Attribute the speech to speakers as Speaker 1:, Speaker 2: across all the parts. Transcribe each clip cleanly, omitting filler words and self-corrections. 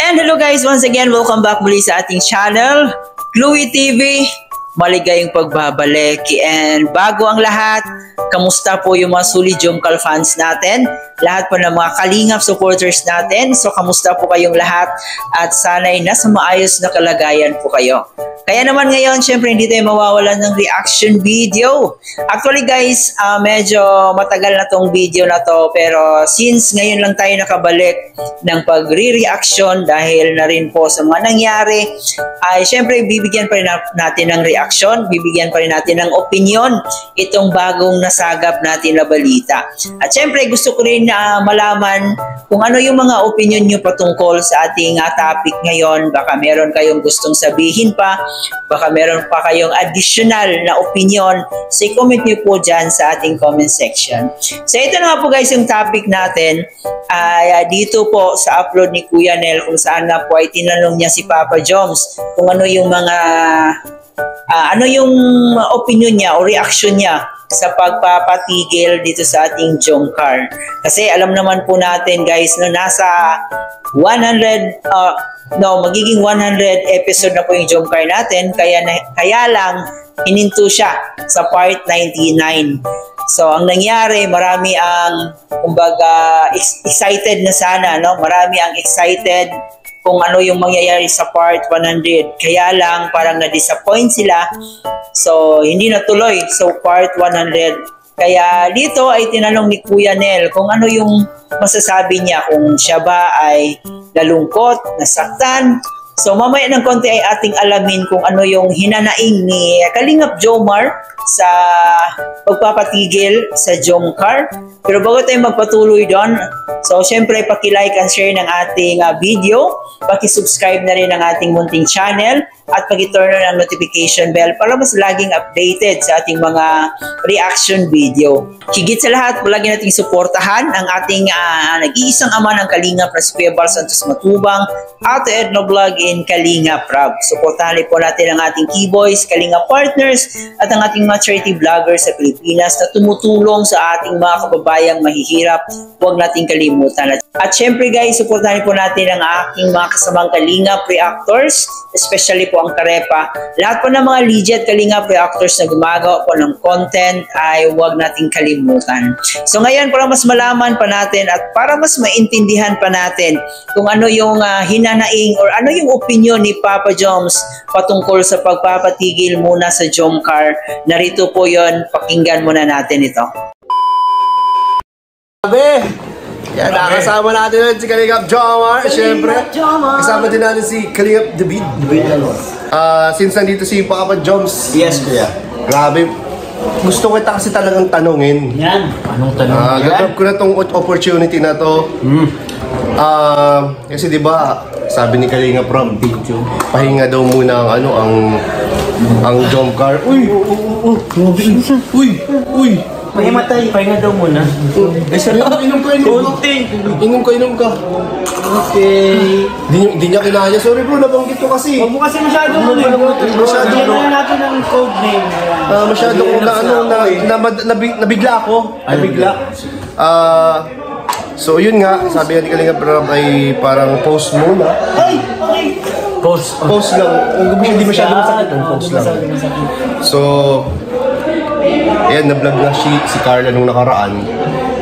Speaker 1: And hello guys, once again, welcome back muli sa ating channel, Chloe TV. Maligayang pagbabalik. And bago ang lahat, kamusta po yung mga Solid Jomcar fans natin? Lahat po ng mga Kalingap supporters natin. So kamusta po kayong lahat? At sana'y nasa maayos na kalagayan po kayo. Kaya naman ngayon, syempre hindi tayo mawawalan ng reaction video. Actually guys, medyo matagal na tong video na to. Pero since ngayon lang tayo nakabalik ng pagre-reaction dahil na rin po sa mga nangyari, ay syempre bibigyan pa rin natin ng reaction, bibigyan pa rin natin ng opinion itong bagong nasagap natin na balita. At syempre gusto ko rin na malaman kung ano yung mga opinion nyo patungkol sa ating topic ngayon. Baka meron kayong gustong sabihin pa, baka meron pa kayong additional na opinion, so i-comment nyo po dyan sa ating comment section. So ito na nga po guys yung topic natin, dito po sa upload ni Kuya Nel, kung saan nga po ay tinanong niya si Papa Joms kung ano yung mga ano yung opinion niya o reaction niya sa pagpapatigil dito sa ating Jomcar. Kasi alam naman po natin guys na nasa magiging 100 episode na po yung Jomcar natin, kaya lang hininto siya sa part 99. So ang nangyari, marami ang kumbaga excited na sana, no? Marami ang excited kung ano yung mangyayari sa part 100. Kaya lang parang na-disappoint sila. So hindi natuloy. So part 100. Kaya dito ay tinanong ni Kuya Nel kung ano yung masasabi niya, kung siya ba ay nalungkot, nasaktan. So mamaya ng konti ay ating alamin kung ano yung hinanaing ni Kalingap Jomar sa pagpapatigil sa Jomcar. Pero bago tayo magpatuloy doon, so syempre paki-like and share ng ating video, paki-subscribe na rin ng ating munting channel, at pag-turn on ang notification bell para mas laging updated sa ating mga reaction video. Higit sa lahat, palagi nating suportahan ang ating nag-iisang ama ng Kalingap na si Kuya Bal Santos Matubang, Ate Edna Vlog in Kalingap Rab. Suportahan po natin ang ating Keyboys, Kalingap Partners, at ang ating mga charity vloggers sa Pilipinas na tumutulong sa ating mga kababayang mahihirap. Huwag nating kalimutan. At syempre guys, suportahan po natin ang aking mga kasamang Kalingap reactors, especially po ang Karepa. Lahat po ng mga legit Kalingap reactors na gumagawa po ng content ay huwag nating kalimutan. So ngayon, para mas malaman pa natin at para mas maintindihan pa natin kung ano yung hinanaing or ano yung opinion ni Papa Joms patungkol sa pagpapatigil muna sa Jomcar, narito po yon, pakinggan muna natin ito.
Speaker 2: Sabi! Yan, nakasama natin si Kalingap Jomar, syempre. Kasama din natin si Kalingap David. Since nandito si Papa Joms.
Speaker 3: Yes, kuya.
Speaker 2: Grabe. Gusto ko kasi talagang tanungin.
Speaker 3: Yan. Anong tanong?
Speaker 2: Gagrab ko na tong opportunity na to. Kasi diba, sabi ni Kalingap Rob, pahinga daw muna ang Jomcar. Uy!
Speaker 3: Mahimatay. Pahinga daw muna.
Speaker 2: Inom ka.
Speaker 3: Okay.
Speaker 2: Di niya kinaya. Sorry bro, nabanggit ko kasi.
Speaker 3: Huwag mo kasi masyadong Bigyan na natin ng code name.
Speaker 2: Masyadong nabigla ako. So yun nga, sabi nga ni Kalingap Rob ay parang post muna. Post lang. Hindi masyadong masakit. Post lang. So ayan, na-vlog na si Carla nung nakaraan.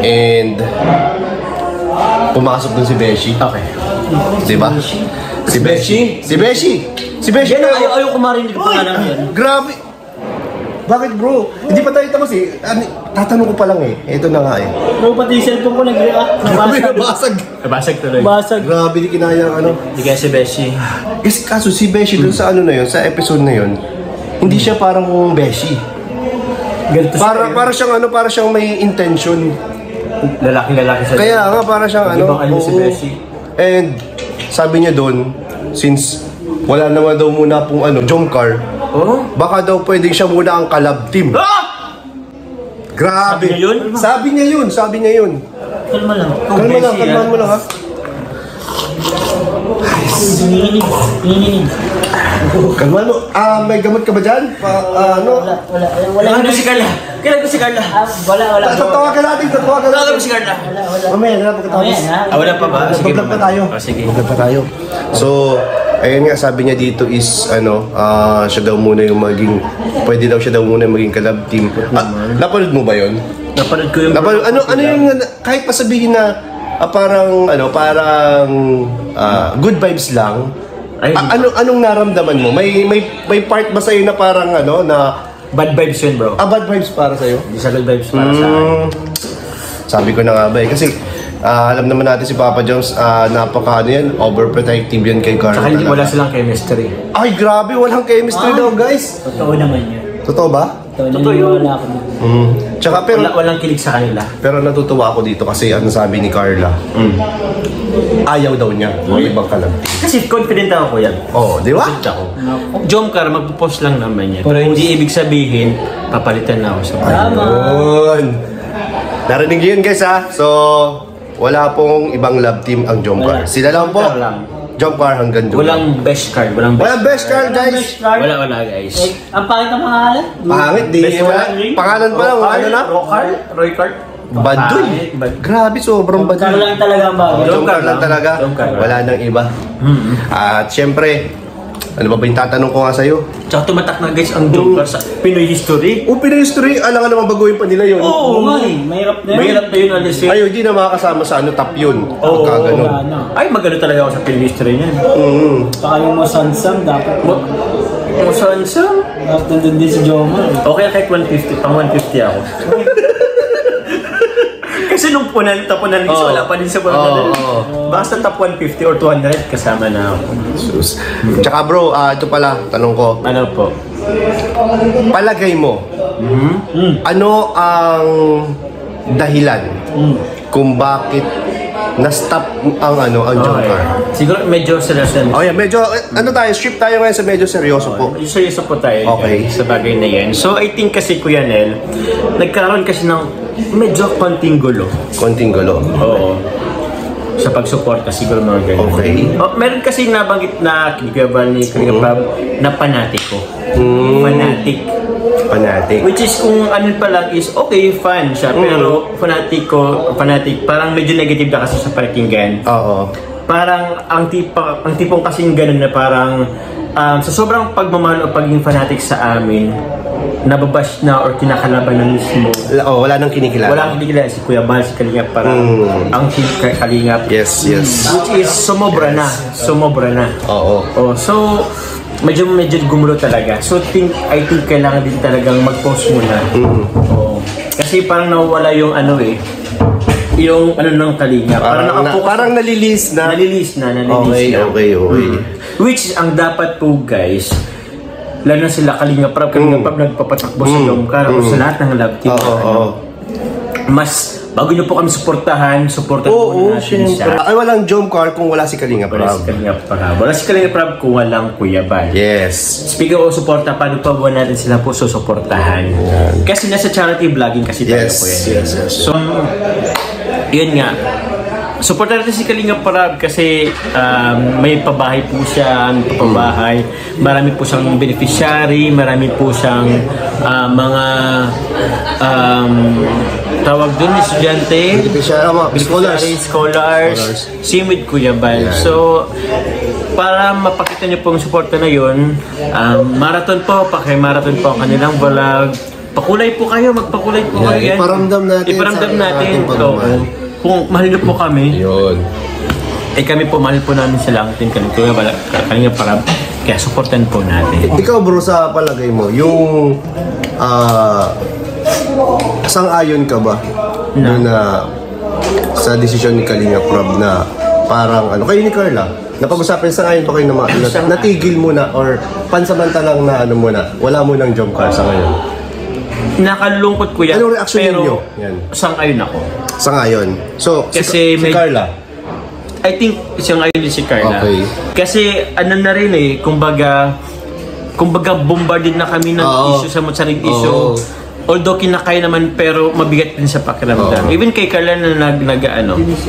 Speaker 2: And pumasok dun si Beshi.
Speaker 3: Okay.
Speaker 2: Diba? Si Beshi!
Speaker 3: Yan, ayaw kumarinig pa nga lang yan.
Speaker 2: Grabe! Bakit bro? Hindi pa tayo tapos eh. Tatanong ko pa lang eh. Ito na nga eh.
Speaker 3: Bro, pati yung cellphone ko nag-react.
Speaker 2: Nabasag
Speaker 3: tuloy.
Speaker 2: Grabe, di kinaya ang
Speaker 3: Hindi kaya si Beshi.
Speaker 2: Kasi kaso si Beshi dun sa na yun, sa episode na yun, hindi siya parang Beshi. Para siyang may intention.
Speaker 3: Lalaki sa
Speaker 2: Kaya nga, para siyang
Speaker 3: si Beshi.
Speaker 2: And sabi niya doon, since wala naman daw muna pong Jomcar, baka daw pwedeng siya muna ang collab team. Grabe. Sabi niya yun.
Speaker 3: Kalma lang.
Speaker 2: Kalma mo lang ha.
Speaker 3: Hinihinig.
Speaker 2: Kalma mo. May gamot ka ba dyan? Ano?
Speaker 3: Wala si Carla. Kailan ko si Carla? Wala.
Speaker 2: Tatawagan natin.
Speaker 3: Wala si Carla.
Speaker 2: Mamaya na pagkatapos.
Speaker 3: Wala pa ba? Sige.
Speaker 2: Vlog pa tayo.
Speaker 3: Sige.
Speaker 2: Vlog pa tayo. So, ayun nga, sabi niya dito is, siya daw muna yung pwede daw siya daw muna yung maging collab team. Napanood mo ba yun?
Speaker 3: Napanood ko yung...
Speaker 2: Ano yung, kahit pa sabihin na, parang good vibes lang, anong naramdaman mo? May part ba sa'yo na parang, na...
Speaker 3: Bad vibes yun, bro.
Speaker 2: Bad vibes para sa'yo?
Speaker 3: Hindi sa good vibes para sa akin.
Speaker 2: Sabi ko na nga ba kasi alam naman natin si Papa Jones, overprotective yan kay Carla.
Speaker 3: Saka hindi wala silang chemistry.
Speaker 2: Ay, grabe, walang chemistry daw, guys.
Speaker 4: Totoo naman yun.
Speaker 2: Totoo ba?
Speaker 3: Totoo yun.
Speaker 4: Wala ako dito.
Speaker 2: Tsaka pero
Speaker 3: Walang kilig sa kanila.
Speaker 2: pero natutuwa ako dito kasi ano sabi ni Carla, ayaw daw niya ng ibang kalab.
Speaker 3: Kasi confident ako yan.
Speaker 2: Oh, di ba?
Speaker 3: Confident ako. Jomcar, magpo-post lang naman yan. Pero hindi ibig sabihin, papalitan na ako sa
Speaker 2: Ayun. Narinig niyo yun, guys, ha? So, wala pong ibang love team ang Jomcar. Sila lang po.
Speaker 3: Jomcar lang.
Speaker 2: Jomcar hanggang doon.
Speaker 3: Walang best card. Walang
Speaker 2: best card, guys.
Speaker 3: Wala, guys.
Speaker 4: Ang pangit ng pangalan?
Speaker 2: Pangit, di.
Speaker 3: Best
Speaker 2: Wala.
Speaker 3: card.
Speaker 2: Pangalan pa lang, ano na?
Speaker 3: Roy Card.
Speaker 2: Baduy. Grabe, sobrang
Speaker 4: Car
Speaker 2: baduy.
Speaker 4: lang talaga ang bagay.
Speaker 2: Jomcar lang talaga.
Speaker 3: Jomcar lang.
Speaker 2: Wala nang iba. At syempre, ano ba yung tatanong ko nga sa'yo?
Speaker 3: Tsaka tumatak na guys ang Jomcar sa Pinoy history.
Speaker 2: Pinoy history, alam nga naman baguhin pa nila yun.
Speaker 3: Oo,
Speaker 4: Mahirap na yun.
Speaker 3: Mahirap na yun, alis yun.
Speaker 2: Ayaw, di na makakasama sa top yun.
Speaker 3: Oo,
Speaker 2: Pagkaganon.
Speaker 4: Wala na.
Speaker 3: Ay, magano talaga ako sa Pinoy history niyan.
Speaker 4: Saka yung mga sansam, dapat
Speaker 3: Kung saan?
Speaker 4: dapat nandun din si Jomar.
Speaker 3: Okay, kahit 150, pang 150 ako. Kasi nung tapunan is wala pa din sa 100. Basta top 150 or 200, kasama na ako.
Speaker 2: Sus. Tsaka bro, ito pala, tanong ko.
Speaker 3: Ano po?
Speaker 2: Palagay mo, ano ang dahilan kung bakit na-stop ang Jomcar?
Speaker 3: Siguro medyo seryoso.
Speaker 2: Oh yeah, medyo, shift tayo ngayon sa medyo seryoso po.
Speaker 3: Medyo seryoso po tayo
Speaker 2: Okay.
Speaker 3: sa bagay na yan. So I think kasi Kuya Nel, nagkaroon kasi ng medyo konting gulo.
Speaker 2: Konting gulo.
Speaker 3: Oo. Sa pagsuporta siguro mga ganyan.
Speaker 2: Okay.
Speaker 3: Meron kasi nabanggit na kinigabal ni Kalingap na panatiko. Fanatic. Which is kung ano pa lang is okay, fan siya. Pero fanatic, parang medyo negative na kasi sa pakinggan.
Speaker 2: Oo.
Speaker 3: Parang ang tipong kasing ganun na parang sa sobrang pagmamahal o pagiging fanatic sa amin, nababash na or kinakalaban na mismo.
Speaker 2: Wala nang kinikilala.
Speaker 3: Wala akong kinikilala si Kuya Bal, si Kalingap, parang ang team Kalingap.
Speaker 2: Yes.
Speaker 3: Which is sumobra na.
Speaker 2: Oo.
Speaker 3: So, medyo gumulo talaga. So, I think kailangan din talagang mag-post muna. Kasi parang nawawala yung yung ng Kalingap.
Speaker 2: Parang nalilis na.
Speaker 3: Nalilis na.
Speaker 2: Okay.
Speaker 3: Which is, ang dapat po guys, lalo na sila Kalingap nagpapatakbo sa Jomcar o sa lahat ng love team. Mas, bago nyo po kami supportahan po natin siya.
Speaker 2: Ay, walang Jomcar kung wala si Kalingap
Speaker 3: Wala si Kalingap Rab kung walang Kuya Bal.
Speaker 2: Yes.
Speaker 3: Speaking of suporta, paano pa ba natin sila po susuportahan? Kasi nasa charity vlogging kasi tayo po yan.
Speaker 2: Yes.
Speaker 3: So, yun nga. Supportan natin si Kalingap Rab kasi may pabahay po siya, marami po siyang beneficiary, marami po siyang mga tawag dun, estudyante, scholars, same with Kuya Bal. So, para mapakita niyo po ang suporta na yun, marathon po ang kanilang vlog. Pakulay po kayo, magpakulay po kayo yan. Iparamdam natin. Kung mahal niyo po kami,
Speaker 2: Yun.
Speaker 3: kami po, mahal po namin sila ang team Kalingap Rab. Kaya supportan po natin.
Speaker 2: Ikaw bro, sa palagay mo, yung sang-ayon ka ba na sa desisyon ni Kalingap Rab na parang kayo ni Carla, napag-usapan sang-ayon pa kayo na natigil muna or pansamantalang na wala mo ng Jomcar sa ngayon?
Speaker 3: Nakalungkot ko yan.
Speaker 2: Anong reaction ninyo? Yan.
Speaker 3: Sang-ayon ako.
Speaker 2: Sang-ayon. So,
Speaker 3: Kasi
Speaker 2: si Carla?
Speaker 3: I think sang-ayon din si Carla.
Speaker 2: Okay.
Speaker 3: Kasi na rin kumbaga bombarded na kami ng issue sa Mutsarig issue. Although kinakaya naman pero mabigat din sa pakiramdam. Even kay Carla na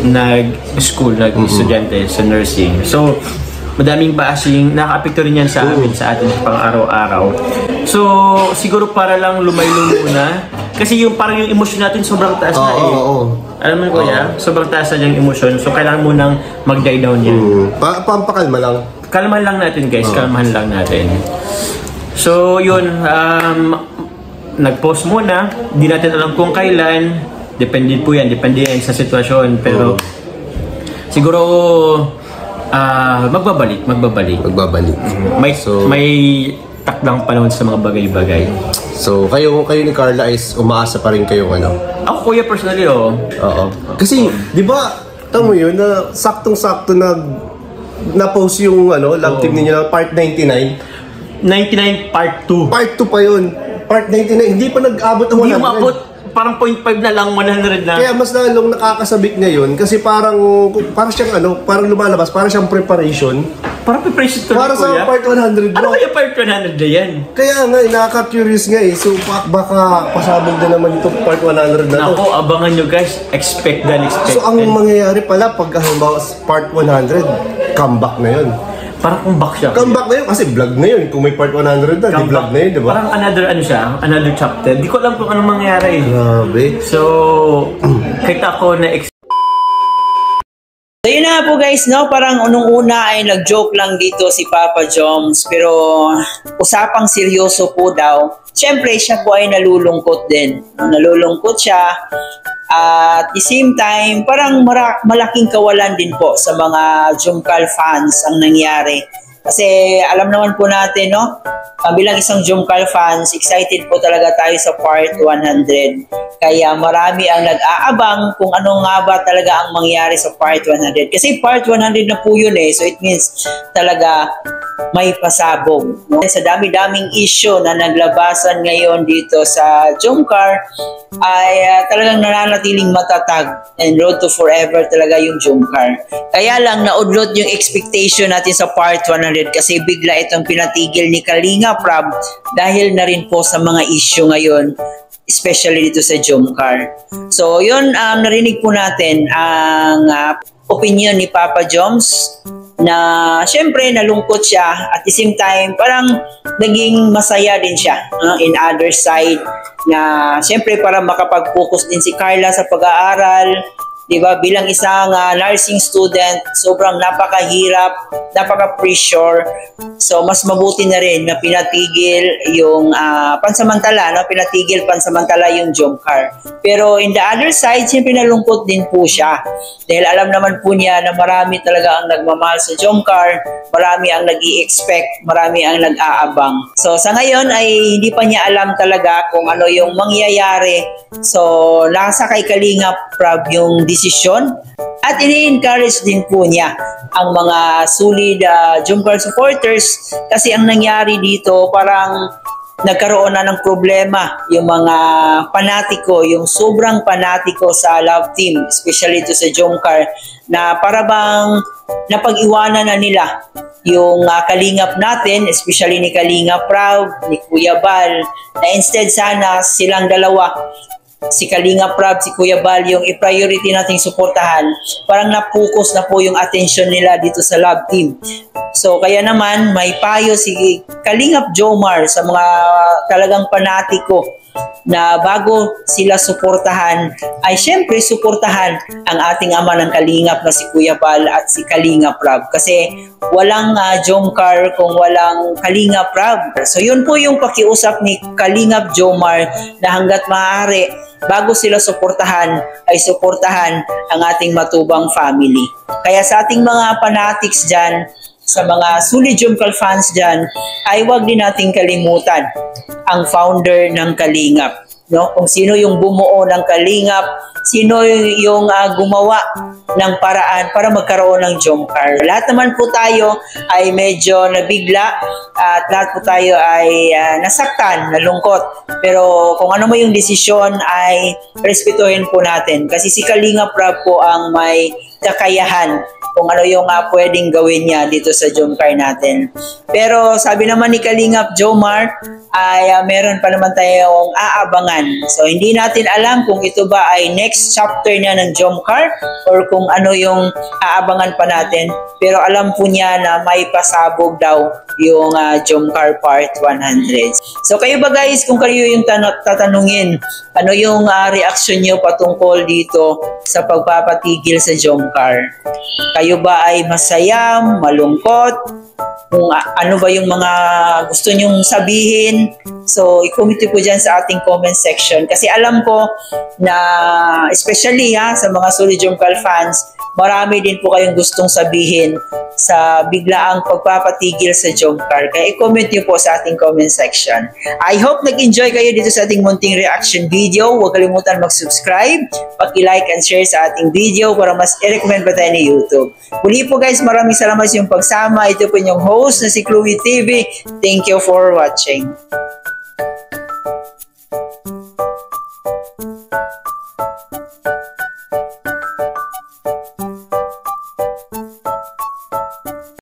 Speaker 3: nag-school, nag-estudyante sa nursing. So, madaming bashing, nakaka-apekto rin yan sa amin, sa atin pang araw-araw. So, siguro para lang lumaylo muna. Kasi yung parang yung emosyon natin sobrang taas na eh. Alam mo kuya, sobrang taas na yung emosyon. So, kailangan munang mag-die down yan.
Speaker 2: Pampakalma lang.
Speaker 3: Kalmahan lang natin guys, kalmahan lang natin. So, yun, nag-pause muna. Hindi natin alam kung kailan. Depende po yan, depende yan sa sitwasyon. Pero, siguro, magbabalik. May takdang panahon sa mga bagay-bagay.
Speaker 2: So, kayo ni Carla is umaasa pa rin kayong ano?
Speaker 3: Ako kuya personally, oo.
Speaker 2: Kasi, di ba, tamo yun, na saktong-sakto na-post yung love team ninyo na part 99.
Speaker 3: 99 part 2.
Speaker 2: Part 2 pa yun. Part 99, hindi pa nag-abot ng 100.
Speaker 3: Hindi umabot. Parang 0.5 na lang, 100 na.
Speaker 2: Kaya mas lalong nakakasabik ngayon kasi parang siyang parang lumalabas, parang siyang preparation.
Speaker 3: Parang preparation to
Speaker 2: para sa
Speaker 3: kuya.
Speaker 2: part 100 bro.
Speaker 3: Ano kaya part 100 na yan?
Speaker 2: Kaya nga, nakaka-curious nga eh. So baka pasabog na naman ito part 100 na to.
Speaker 3: Nako, abangan nyo guys. Expect the unexpected.
Speaker 2: So ang mangyayari pala pag halimbawa part 100, comeback na yun.
Speaker 3: Parang comeback siya.
Speaker 2: Comeback na yun kasi vlog na yun. Kung may part 100 na, di vlog na yun, di ba?
Speaker 3: Parang another chapter. Di ko alam kung anong mangyayari.
Speaker 2: Grabe.
Speaker 3: So, kahit ako na
Speaker 1: So yun na po guys, no? Parang unang-una ay nag-joke lang dito si Papa Joms, pero usapang seryoso po daw. Siyempre, siya po ay nalulungkot din. Nalulungkot siya. At the same time, parang malaking kawalan din po sa mga Jomcar fans ang nangyari. Kasi alam naman po natin, no? Bilang isang Jomcar fans, excited po talaga tayo sa part 100. Kaya marami ang nag-aabang kung ano nga ba talaga ang mangyari sa part 100. Kasi part 100 na po yun eh. So it means talaga may pasabog. No? Sa dami-daming issue na naglabasan ngayon dito sa Jomcar, ay talagang nananatiling matatag and road to forever talaga yung Jomcar. Kaya lang naudlot yung expectation natin sa part 100 kasi bigla itong pinatigil ni Kalinga Prab dahil na rin po sa mga issue ngayon, especially dito sa Jomcar. So yun, narinig po natin ang opinion ni Papa Joms na syempre nalungkot siya, at the same time parang naging masaya din siya in other side na syempre para makapag-focus din si Carla sa pag-aaral. Diba, bilang isang nursing student, sobrang napakahirap, napaka-pressure. So, mas mabuti na rin na pinatigil yung pansamantala, no? Pinatigil pansamantala yung Jomcar. Pero in the other side, siyempre nalungkot din po siya. Dahil alam naman po niya na marami talaga ang nagmamahal sa Jomcar, marami ang nag-i-expect, marami ang nag-aabang. So, sa ngayon ay hindi pa niya alam talaga kung ano yung mangyayari. So, nasa kay Kalinga Prab yung desisyon, at ini-encourage din po niya ang mga solid Jomcar supporters kasi ang nangyari dito parang nagkaroon na ng problema yung mga panatiko, yung sobrang panatiko sa love team, especially ito sa Jomcar, na para bang napag-iwanan na nila yung kalingap natin, especially ni Kalinga Prab, ni Kuya Bal, na instead sana silang dalawa, si Kalinga Prab, si Kuya Bal, yung i-priority nating suportahan, parang na-focus na po yung attention nila dito sa love team. So kaya naman may payo si Kalingap Jomar sa mga talagang panatiko na bago sila suportahan ay syempre suportahan ang ating ama ng Kalingap na si Kuya Bal at si Kalinga Prab, kasi walang Jomcar kung walang Kalinga Prab. So yun po yung pakiusap ni Kalingap Jomar na hanggat maaari bago sila suportahan ay suportahan ang ating matubang family. Kaya sa ating mga fanatics dyan, sa mga solid Jomcar fans dyan, ay huwag din nating kalimutan ang founder ng Kalingap. No? Kung sino yung bumuo ng Kalingap, sino yung gumawa ng paraan para magkaroon ng Jomcar. Lahat naman po tayo ay medyo nabigla at lahat po tayo ay nasaktan, nalungkot. Pero kung ano mo yung desisyon ay respetuhin po natin kasi si Kalinga Prab po ang may kakayahan kung ano yung pwedeng gawin niya dito sa Jomcar natin. Pero sabi naman ni Kalingap Jomar ay meron pa naman tayong aabangan. So hindi natin alam kung ito ba ay next chapter niya ng Jomcar or kung ano yung aabangan pa natin. Pero alam po niya na may pasabog daw yung Jomcar Part 100. So kayo ba guys, kung kayo yung tatanungin, ano yung reaction nyo patungkol dito sa pagpapatigil sa Jomcar? Kayo ba ay masaya, malungkot? Kung ano ba yung mga gusto nyong sabihin? So, i-comment po dyan sa ating comment section. Kasi alam ko na, especially sa mga Solid Jomcar fans, marami din po kayong gustong sabihin sa biglaang pagpapatigil sa Jomcar. Kaya i-comment nyo po sa ating comment section. I hope nag-enjoy kayo dito sa ating munting reaction video. Huwag kalimutan mag-subscribe, paki-like and share sa ating video para mas i-recommend pa tayo ni YouTube. Muli po guys, maraming salamat sa inyong pagsama. Ito po inyong host na si Chloe TV. Thank you for watching.